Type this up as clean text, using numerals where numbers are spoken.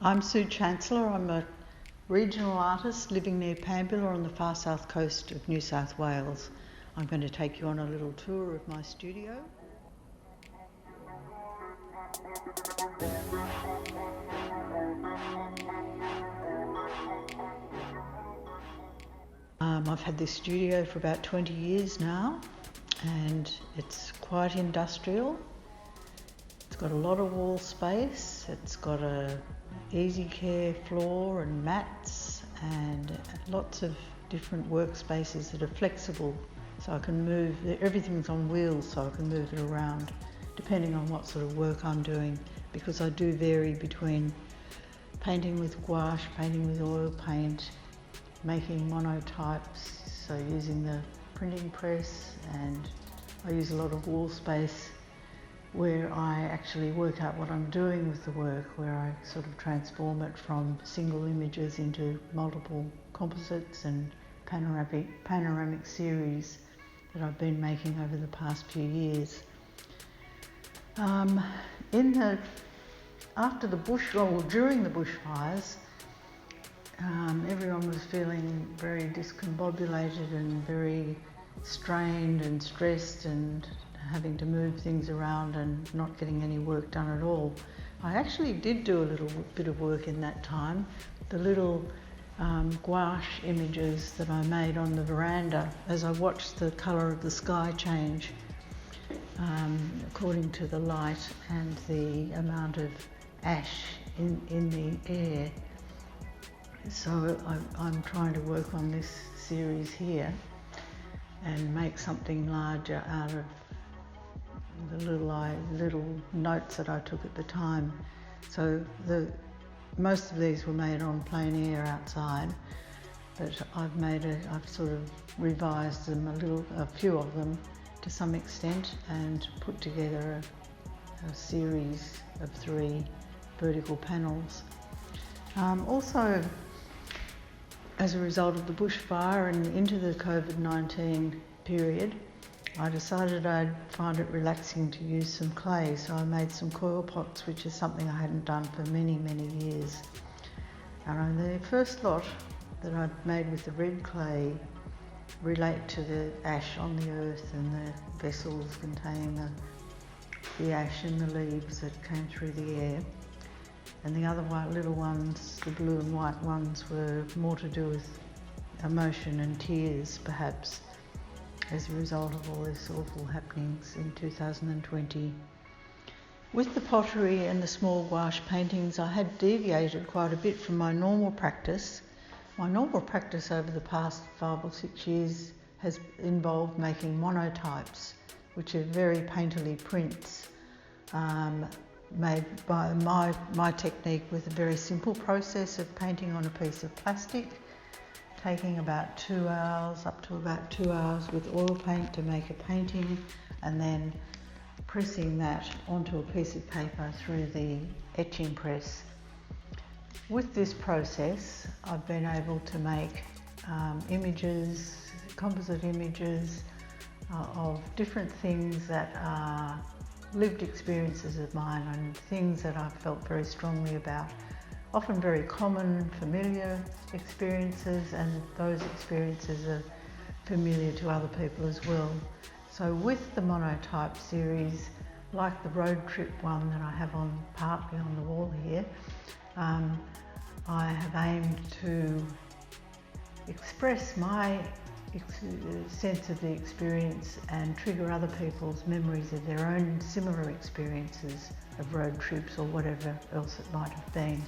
I'm Sue Chancellor. I'm a regional artist living near Pambula on the far south coast of New South Wales. I'm going to take you on a little tour of my studio. I've had this studio for about 20 years now, and it's quite industrial. It's got a lot of wall space. It's got a easy care floor and mats and lots of different workspaces that are flexible, so I can move. Everything's on wheels, so I can move it around depending on what sort of work I'm doing, because I do vary between painting with gouache, painting with oil paint, making monotypes, so using the printing press, and I use a lot of wall space where I actually work out what I'm doing with the work, where I sort of transform it from single images into multiple composites and panoramic series that I've been making over the past few years. During the bushfires, everyone was feeling very discombobulated and very strained and stressed and having to move things around and not getting any work done at all. I actually did do a little bit of work in that time. The little gouache images that I made on the veranda as I watched the colour of the sky change according to the light and the amount of ash in the air. So I'm trying to work on this series here and make something larger out of the little notes that I took at the time. So most of these were made on plein air outside, but I've sort of revised them a few of them to some extent, and put together a series of 3 vertical panels. Also, as a result of the bushfire and into the COVID-19 period, I decided I'd find it relaxing to use some clay, so I made some coil pots, which is something I hadn't done for many, many years. And the first lot that I'd made with the red clay relate to the ash on the earth and the vessels containing the ash and the leaves that came through the air. And the other little ones, the blue and white ones, were more to do with emotion and tears, perhaps, as a result of all these awful happenings in 2020. With the pottery and the small gouache paintings, I had deviated quite a bit from my normal practice. My normal practice over the past 5 or 6 years has involved making monotypes, which are very painterly prints, made by my technique with a very simple process of painting on a piece of plastic, taking about 2 hours, up to about 2 hours with oil paint to make a painting, and then pressing that onto a piece of paper through the etching press. With this process, I've been able to make images, composite images of different things that are lived experiences of mine and things that I've felt very strongly about. Often very common, familiar experiences, and those experiences are familiar to other people as well. So with the monotype series, like the road trip one that I have partly on the wall here, I have aimed to express my sense of the experience and trigger other people's memories of their own similar experiences of road trips or whatever else it might have been.